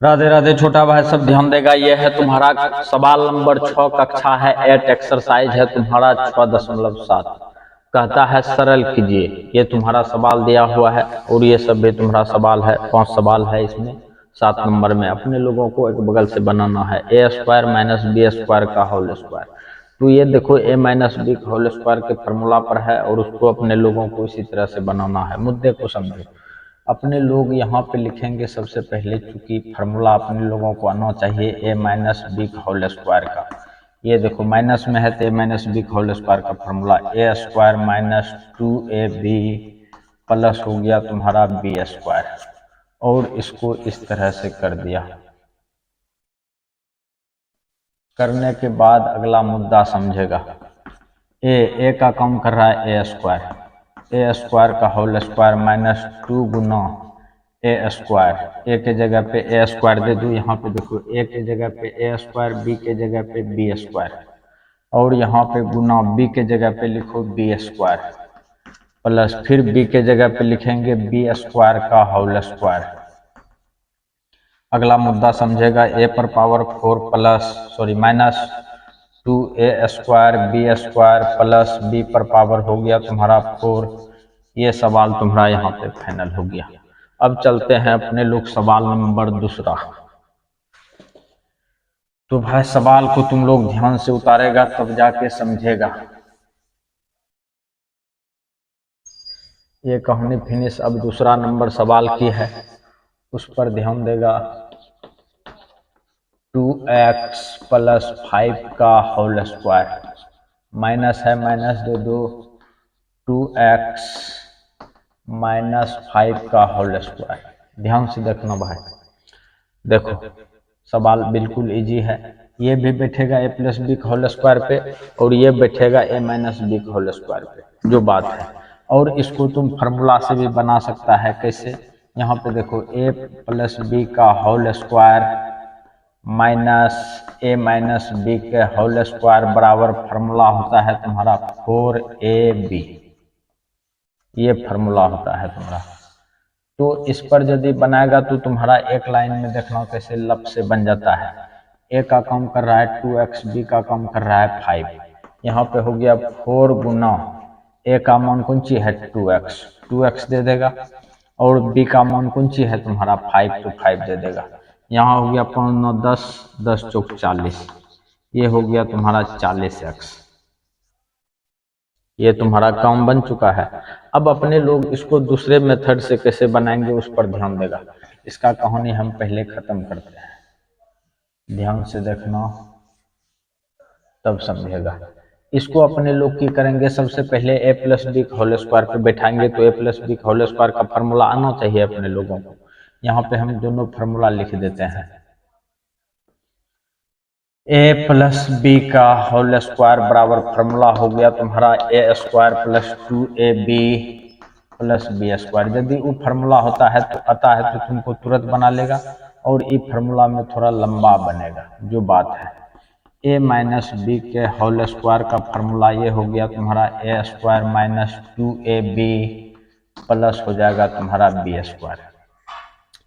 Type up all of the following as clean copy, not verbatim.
राधे राधे छोटा भाई, सब ध्यान देगा। ये है तुम्हारा सवाल नंबर 6, कक्षा है 8, एक्सरसाइज है तुम्हारा 6.7। कहता है सरल कीजिए। ये तुम्हारा सवाल दिया हुआ है और ये सब भी तुम्हारा सवाल है। 5 सवाल है इसमें। 7 नंबर में अपने लोगों को एक बगल से बनाना है ए स्क्वायर माइनस बी स्क्वायर का होल स्क्वायर। तो ये देखो ए माइनस बी का होल स्क्वायर के फॉर्मूला पर है और उसको अपने लोगों को इसी तरह से बनाना है। मुद्दे को समझो। अपने लोग यहाँ पे लिखेंगे सबसे पहले, चूंकि फार्मूला अपने लोगों को आना चाहिए ए माइनस बी का होल स्क्वायर का। ये देखो माइनस में है तो ए माइनस बी का होल स्क्वायर का फार्मूला ए स्क्वायर माइनस 2ab प्लस हो गया तुम्हारा बी स्क्वायर, और इसको इस तरह से कर दिया। करने के बाद अगला मुद्दा समझेगा। ए का कम कर रहा है ए स्क्वायर का होल स्क्वायर माइनस 2 गुना ए स्क्वायर। ए के जगह पे ए स्क्वायर दे दूँ, यहाँ पे देखो ए के जगह पे ए स्क्वायर, बी के जगह पे बी स्क्वायर, और यहाँ पे गुना बी के जगह पे लिखो बी स्क्वायर, प्लस फिर बी के जगह पे लिखेंगे बी स्क्वायर का होल स्क्वायर। अगला मुद्दा समझेगा। ए पर power 4 minus 2a square b square plus b पर पावर हो गया तुम्हारा 4। ये सवाल तुम्हारा यहाँ पे फाइनल हो गया। अब चलते हैं अपने लोग सवाल नंबर 2। तो भाई सवाल को तुम लोग ध्यान से उतारेगा तब जाके समझेगा। ये कहानी फिनिश। अब 2 नंबर सवाल की है, उस पर ध्यान देगा। 2x प्लस 5 का होल स्क्वायर, माइनस है माइनस दे दो, 2x माइनस 5 का होल स्क्वायर। ध्यान से देखना भाई। देखो सवाल बिल्कुल इजी है। ये भी बैठेगा ए प्लस बी का होल स्क्वायर पे और ये बैठेगा ए माइनस बी का होल स्क्वायर पे, जो बात है। और इसको तुम फार्मूला से भी बना सकता है। कैसे? यहाँ पे देखो ए प्लस बी का होल स्क्वायर माइनस ए माइनस बी के होल स्क्वायर बराबर फार्मूला होता है तुम्हारा 4ab। ये फार्मूला होता है तुम्हारा। तो इस पर यदि बनाएगा तो तुम्हारा एक लाइन में देखना कैसे लप से बन जाता है। ए का कम कर रहा है 2x, बी का कम कर रहा है 5। यहाँ पे हो गया 4 गुना ए का मान कौन सी है 2x दे देगा, और बी का मान कौन सी है तुम्हारा 5, तो 5 दे देगा। यहाँ हो गया 5 9 10, 10 चौक 40। ये हो गया तुम्हारा 40x। ये तुम्हारा काम बन चुका है। अब अपने लोग इसको दूसरे मेथड से कैसे बनाएंगे उस पर ध्यान देगा। इसका कहानी हम पहले खत्म करते हैं। ध्यान से देखना तब समझेगा। इसको अपने लोग की करेंगे, सबसे पहले ए प्लस बी का होल स्क्वायर पे बैठाएंगे तो ए प्लस बी का होल स्क्वायर का फार्मूला आना चाहिए अपने लोगों को। यहाँ पे हम दोनों फार्मूला लिख देते हैं। ए प्लस बी का होल स्क्वायर बराबर फार्मूला हो गया तुम्हारा A square plus 2ab plus B square. यदि वो फार्मूला होता है तो आता है तो तुमको तुरंत बना लेगा, और ये फार्मूला में थोड़ा लंबा बनेगा, जो बात है। ए माइनस बी के होल स्क्वायर का फार्मूला ये हो गया तुम्हारा A square minus 2ab plus हो जाएगा तुम्हारा बी स्क्वायर।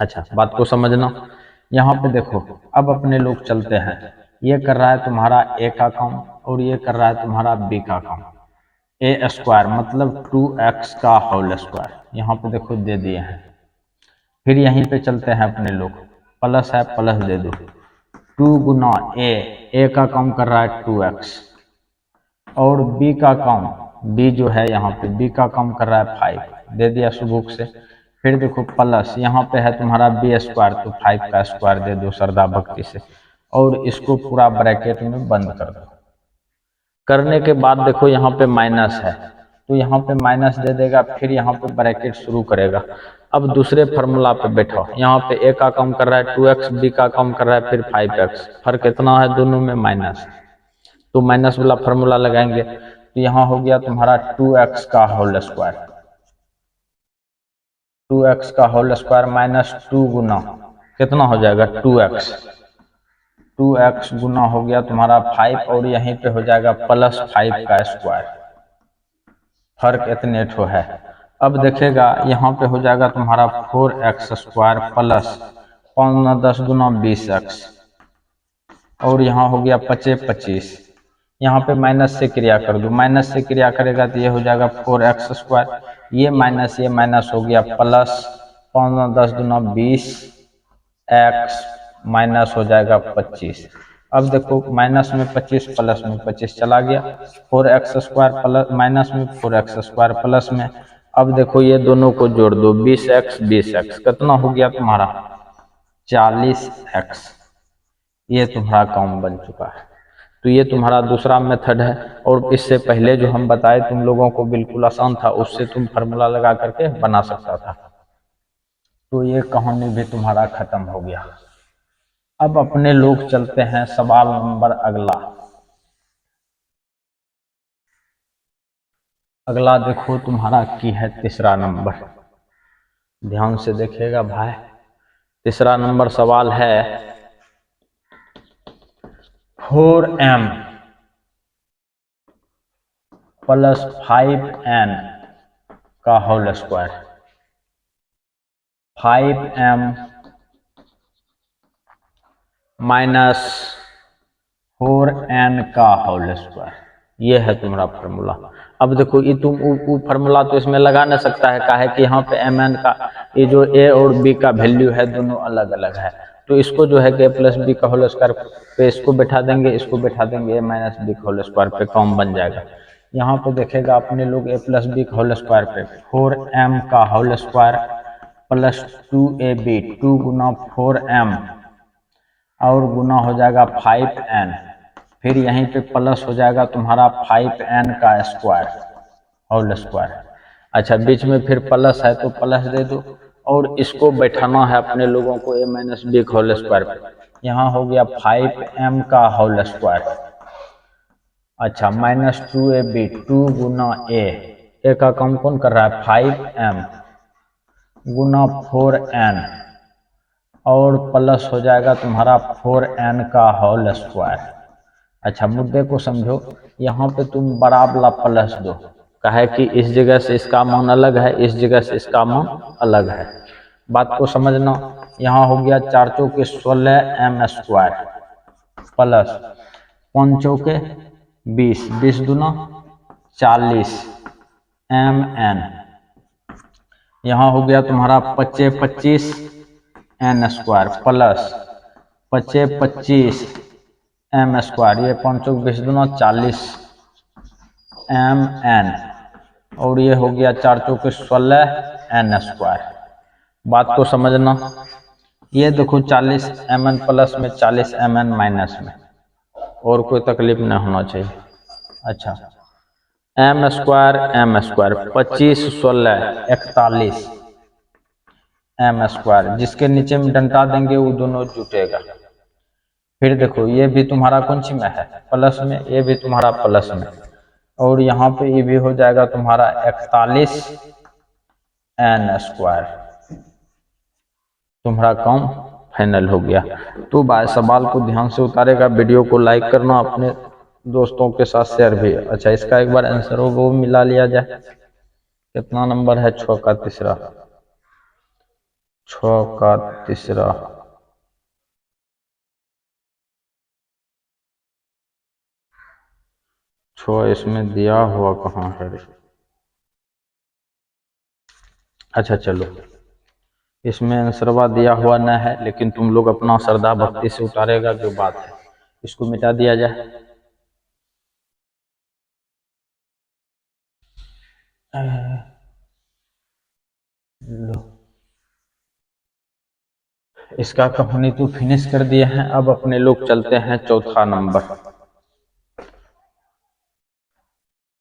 अच्छा, बात को समझना। यहाँ पे देखो, अब अपने लोग चलते हैं। ये कर रहा है तुम्हारा ए का काम और ये कर रहा है तुम्हारा बी का काम। ए स्क्वायर मतलब 2x का होल स्क्वायर यहाँ पे देखो दे दिए हैं। फिर यहीं पे चलते हैं अपने लोग, प्लस है प्लस दे दो, 2 गुना ए का काम कर रहा है 2x, और बी का काम, बी जो है यहाँ पे बी का काम कर रहा है 5, दे दिया सुबुक से। फिर देखो प्लस यहाँ पे है तुम्हारा बी स्क्वायर, तो 5 का स्क्वायर दे दो श्रद्धा भक्ति से, और इसको पूरा ब्रैकेट में बंद कर दो। करने के बाद देखो यहाँ पे माइनस है तो यहाँ पे माइनस दे देगा, फिर यहाँ पे ब्रैकेट शुरू करेगा। अब दूसरे फार्मूला पे बैठो। यहाँ पे ए का कम कर रहा है 2x, बी का कम कर रहा है फिर 5x। फर्क कितना है दोनों में? माइनस। तो माइनस वाला फार्मूला लगाएंगे तो यहाँ हो गया तुम्हारा 2x का होल स्क्वायर, 2x का होल स्क्वायर माइनस 2 गुना कितना हो जाएगा 2x गुना हो गया तुम्हारा 5, और यहीं पे हो जाएगा प्लस 5 का स्क्वायर। फर्क इतने ठो है। अब देखेगा यहाँ पे हो जाएगा तुम्हारा 4x² प्लस 5 10 गुना 20x, और यहाँ हो गया 25, यहाँ पे माइनस से क्रिया कर दो, माइनस से क्रिया करेगा तो ये हो जाएगा 4x², ये माइनस हो गया प्लस 5 10 गुना 20x माइनस हो जाएगा 25। अब देखो माइनस में 25 प्लस में 25 चला गया, 4x² प्लस माइनस में 4x² प्लस में। अब देखो ये दोनों को जोड़ दो, 20x कितना हो गया तुम्हारा 40x। ये तुम्हारा काम बन चुका है। तो ये तुम्हारा दूसरा मेथड है, और इससे पहले जो हम बताए तुम लोगों को बिल्कुल आसान था, उससे तुम फार्मूला लगा करके बना सकता था। तो ये कहानी भी तुम्हारा खत्म हो गया। अब अपने लोग चलते हैं सवाल नंबर अगला। अगला देखो तुम्हारा की है तीसरा नंबर, ध्यान से देखिएगा भाई। तीसरा नंबर सवाल है 4m प्लस 5n का whole square, 5m minus 4n का होल स्क्वायर, ये है तुम्हारा फार्मूला। अब देखो ये तुम फार्मूला तो इसमें लगा नहीं सकता है, काहे कि यहाँ पे mn का ये जो a और b का वैल्यू है दोनों अलग अलग है। तो इसको जो है कि a प्लस बी का होल स्क्वायर पे इसको बैठा देंगे, इसको बैठा देंगे a माइनस बी का होल स्क्वायर पे, काम बन जाएगा। यहाँ पे देखेगा अपने लोग a प्लस बी का होल स्क्वायर पे 4m का होल स्क्वायर प्लस 2ab, 2 गुना 4m और गुना हो जाएगा 5n, फिर यहीं पे प्लस हो जाएगा तुम्हारा 5n का स्क्वायर होल स्क्वायर। अच्छा बीच में फिर प्लस है तो प्लस दे दो, और इसको बैठाना है अपने लोगों को a minus b whole square पे। यहाँ हो गया 5m का होल स्क्वायर। अच्छा माइनस 2ab, 2 गुना a का काम कौन कर रहा है 5m गुना 4n, और प्लस हो जाएगा तुम्हारा 4n का होल स्क्वायर। अच्छा मुद्दे को समझो, यहाँ पे तुम बड़ा वाला प्लस दो, कहे कि इस जगह से इसका मान अलग है, इस जगह से इसका मान अलग है। बात को समझना, यहाँ हो गया 4 चौके 16m² प्लस 5 चौके 20, 20 दूना 40mn, यहाँ हो गया तुम्हारा 25n² प्लस 25m², ये 5 चौक 20 दूना 40mn, और ये हो गया 4 चौके 16n²। बात को समझना, ये देखो 40mn प्लस में 40mn माइनस में, और कोई तकलीफ नहीं होना चाहिए। अच्छा m² 25 16 41m², जिसके नीचे में डंडा देंगे वो दोनों जुटेगा। फिर देखो ये भी तुम्हारा कौन सी में है प्लस में, ये भी तुम्हारा प्लस में, और यहाँ पे ये भी हो जाएगा तुम्हारा 41n²। तुम्हारा काम फाइनल हो गया। तो भाई सवाल को ध्यान से उतारेगा, वीडियो को लाइक करना, अपने दोस्तों के साथ शेयर भी। अच्छा इसका एक बार आंसर होगा वो मिला लिया जाए। कितना नंबर है 6 का तीसरा, 6 का तीसरा 6 इसमें दिया हुआ कहाँ है रे? अच्छा चलो इसमें आंसरवा दिया हुआ न है, लेकिन तुम लोग अपना श्रद्धा भक्ति से उतारेगा जो बात है। इसको मिटा दिया जाए। लो इसका कहानी तो फिनिश कर दिए हैं। अब अपने लोग चलते हैं चौथा नंबर,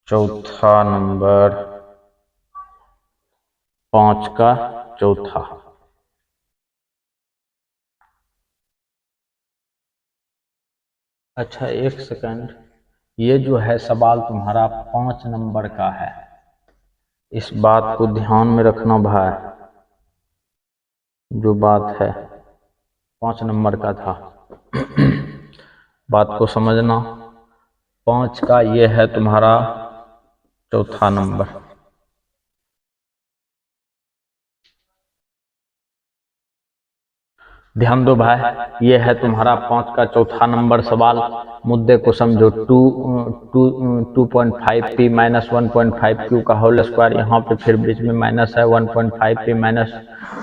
चौथा नंबर 5 का चौथा। अच्छा एक सेकंड, ये जो है सवाल तुम्हारा 5 नंबर का है, इस बात को ध्यान में रखना भाई। जो बात है 5 नंबर का था बात को समझना। 5 का ये है तुम्हारा चौथा नंबर। ध्यान दो भाई, ये है तुम्हारा 5 का चौथा नंबर सवाल। मुद्दे को समझो। 2.5p माइनस 1.5q का होल स्क्वायर, यहाँ पे फिर बीच में माइनस है 1.5p माइनस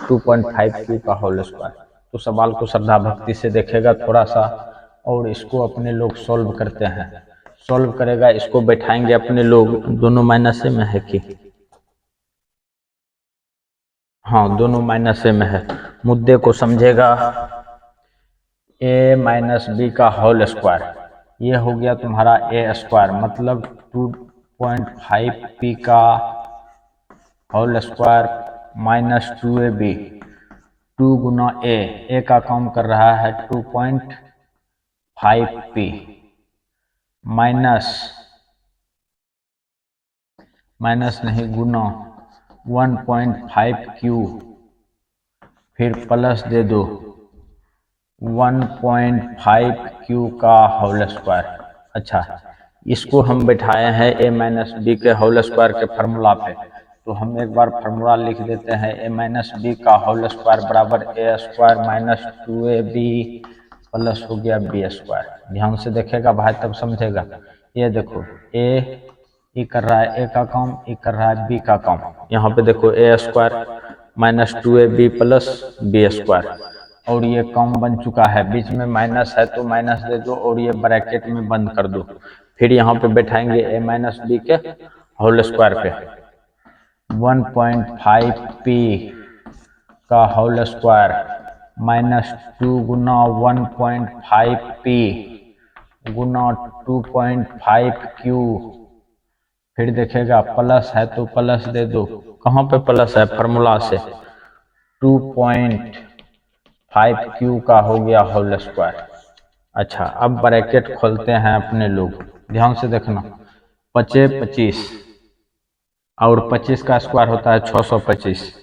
2.5q का होल स्क्वायर। तो सवाल को श्रद्धा भक्ति से देखेगा थोड़ा सा, और इसको अपने लोग सॉल्व करते हैं। सॉल्व करेगा, इसको बैठाएंगे अपने लोग। दोनों माइनस में है कि हाँ, दोनों माइनस में है। मुद्दे को समझेगा। a माइनस बी का होल स्क्वायर, ये हो गया तुम्हारा a स्क्वायर, मतलब 2.5p का होल स्क्वायर माइनस 2ab। 2 गुना a का काम कर रहा है 2.5p माइनस नहीं गुना 1.5q, फिर प्लस दे दो 1.5q का होल स्क्वायर। अच्छा, इसको हम बैठाए हैं a माइनस बी के होल स्क्वायर के फार्मूला पे। तो हम एक बार फार्मूला लिख देते हैं। a माइनस बी का होल स्क्वायर बराबर a square minus 2ab plus हो गया b स्क्वायर। ध्यान से देखेगा भाई, तब समझेगा। ये देखो, ये कर रहा है a का काम, ये कर रहा है b का काम। यहाँ पे देखो a square minus 2ab plus b square, और ये काम बन चुका है। बीच में माइनस है तो माइनस दे दो, और ये ब्रैकेट में बंद कर दो। फिर यहाँ पे बैठाएंगे a माइनस बी के होल स्क्वायर पे 1.5p का होल स्क्वायर माइनस 2 गुना 1.5p गुना 2.5q, फिर देखेगा प्लस है तो प्लस दे दो। कहाँ पे प्लस है? फार्मूला से। 2.5q का हो गया होल स्क्वायर। अच्छा, अब ब्रैकेट खोलते हैं अपने लोग। ध्यान से देखना। 25 25 और 25 का स्क्वायर होता है 625,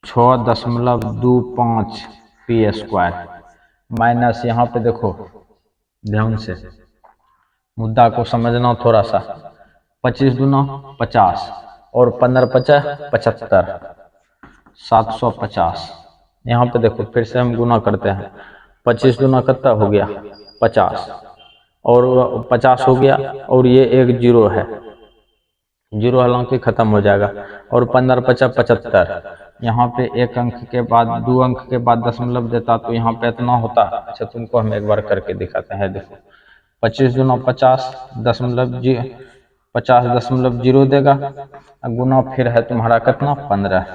6.25 पी स्क्वायर माइनस, यहाँ पे देखो ध्यान से, मुद्दा को समझना थोड़ा सा। 25 दूना 50 और 15 50 75, 750। यहाँ पे देखो फिर से हम गुना करते हैं। 25 दूना कितना हो गया? 50, और 50 हो गया, और ये एक जीरो है, जीरो हालांकि खत्म हो जाएगा। और 15 50 75, यहाँ पे एक अंक के बाद 2 अंक के बाद दशमलव देता तो यहाँ पे इतना होता। अच्छा, तुमको हम एक बार करके दिखाते हैं। देखो 25 दूना 50 दशमलव 50.0 देगा, गुना फिर है तुम्हारा कितना? 15,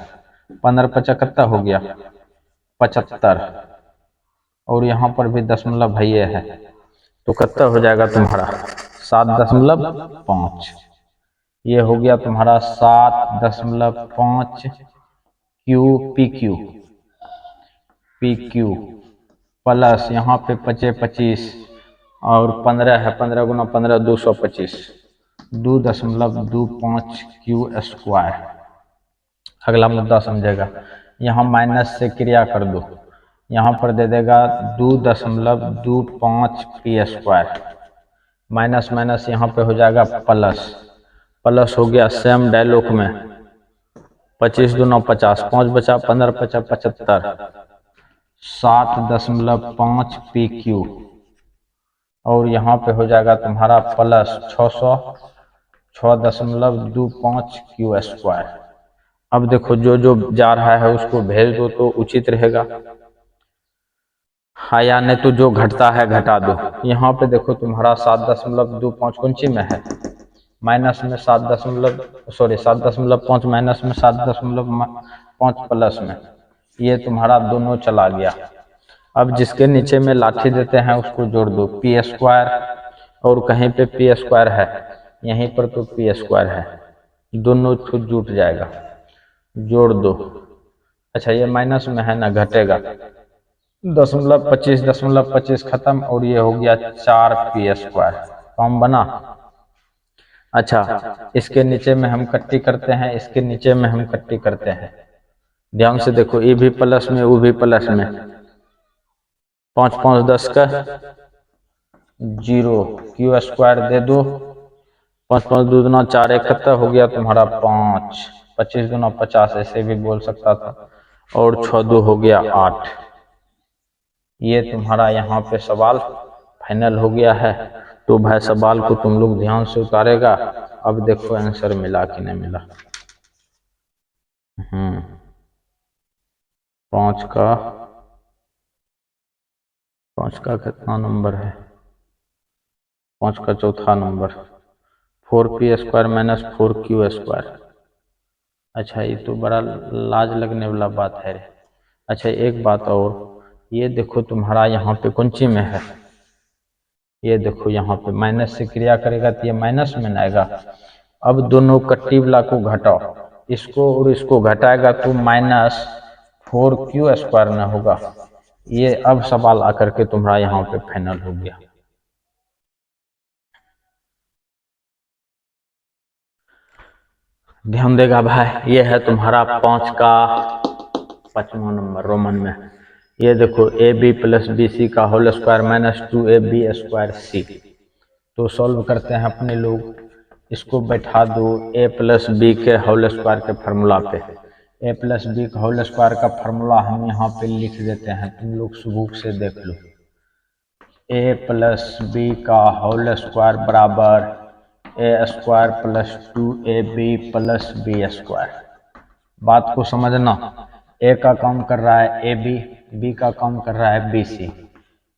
15 50 कितना हो गया? 75, और यहाँ पर भी दशमलव है ये है, तो कितना हो जाएगा तुम्हारा? 7.5। ये हो गया तुम्हारा 7.5 पी क्यू प्लस यहाँ पे 25 25 और 15 है, 15 गुना 15 225, 2.25 क्यू स्क्वायर। अगला मुद्दा समझेगा। यहाँ माइनस से क्रिया कर दो, यहाँ पर दे देगा 2.25 पी स्क्वायर, माइनस माइनस यहाँ पे हो जाएगा प्लस, प्लस हो गया सेम डायलॉग में। 25 दूना 50, 5 बचा, 15 50 75, 7.5 पी क्यू, और यहाँ पे हो जाएगा तुम्हारा प्लस 6.25 क्यू स्क्वायर। अब देखो जो जो जा रहा है उसको भेज दो तो उचित रहेगा, हाँ, या नहीं तो जो घटता है घटा दो। यहाँ पे देखो तुम्हारा 7.25 कौन में है? माइनस में 7.5 माइनस में 7.5 प्लस में, ये तुम्हारा दोनों चला गया। अब जिसके नीचे में लाठी देते हैं उसको जोड़ दो, पी स्क्वायर, और कहीं पे पी स्क्वायर है, यहीं पर तो पी स्क्वायर है, दोनों खुद जुट जाएगा, जोड़ दो। अच्छा, ये माइनस में है ना, घटेगा। 0.25 खत्म, और ये हो गया 4 पी स्क्वायर। कम बना। अच्छा, इसके नीचे में हम कट्टी करते हैं, इसके नीचे में हम कट्टी करते हैं। ध्यान से देखो, ये भी प्लस में, वो भी प्लस में। 5 5 10 का 0 क्यू स्क्वायर दे दो। 5 5 2 दूना 4, इकहत्तर हो गया तुम्हारा 5, 25 दूना 50 ऐसे भी बोल सकता था, और 6 2 हो गया 8। ये तुम्हारा यहाँ पे सवाल फाइनल हो गया है। तो भाई सवाल को तुम लोग ध्यान से उतारेगा। अब देखो आंसर मिला कि नहीं मिला। 5 का कितना नंबर है? 5 का चौथा नंबर 4p² माइनस 4q²। अच्छा ये तो बड़ा लाज लगने वाला बात है रे। अच्छा एक बात और, ये देखो तुम्हारा यहाँ पे कौन ची में है, ये देखो यहाँ पे माइनस से क्रिया करेगा तो ये माइनस में ना आएगा। अब दोनों कट्टी वाला को घटाओ, इसको और इसको घटाएगा तो -4q² ना होगा। ये अब सवाल आकर के तुम्हारा यहाँ पे फाइनल हो गया। ध्यान देगा भाई, ये है तुम्हारा 5 का 5वां नंबर रोमन में। ये देखो AB + BC का whole square minus 2AB² C। तो सॉल्व करते हैं अपने लोग। इसको बैठा दो A + B के होल स्क्वायर के फार्मूला पे। A + B का होल स्क्वायर का फार्मूला हम यहाँ पे लिख देते हैं, तुम लोग सुबुक से देख लो। A + B का होल स्क्वायर बराबर A² + 2AB + B²। बात को समझना, A का काम कर रहा है AB, B का काम कर रहा है BC।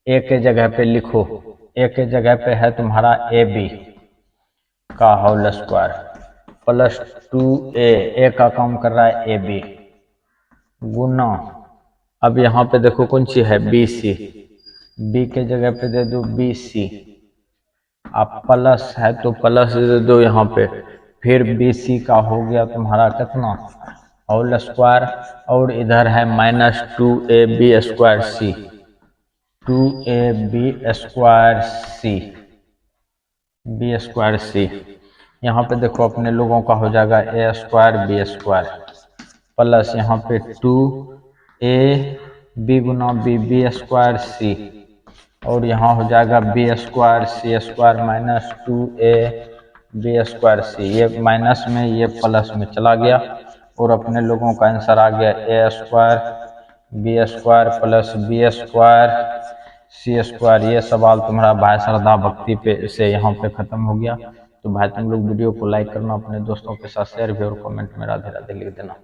A के जगह पे लिखो, A के जगह पे है तुम्हारा AB का होल स्क्वायर प्लस 2A का काम कर रहा है AB गुना, अब यहाँ पे देखो कौन सी है BC, B के जगह पे दे दो BC, आप प्लस है तो प्लस दे दो यहाँ पे, फिर BC का हो गया तुम्हारा कितना होल स्क्वायर, और इधर है -2AB² C, 2AB² C, यहाँ पे देखो अपने लोगों का हो जाएगा A² B² प्लस यहाँ पे 2AB गुना B² C, और यहाँ हो जाएगा B² C² minus 2AB² C। ये माइनस में ये प्लस में चला गया, और अपने लोगों का आंसर आ गया A² B² plus B² C²। ये सवाल तुम्हारा भाई श्रद्धा भक्ति पे से यहाँ पे खत्म हो गया। तो भाई तुम लोग वीडियो को लाइक करना, अपने दोस्तों के साथ शेयर भी, और कमेंट में राधे राधे लिख देना।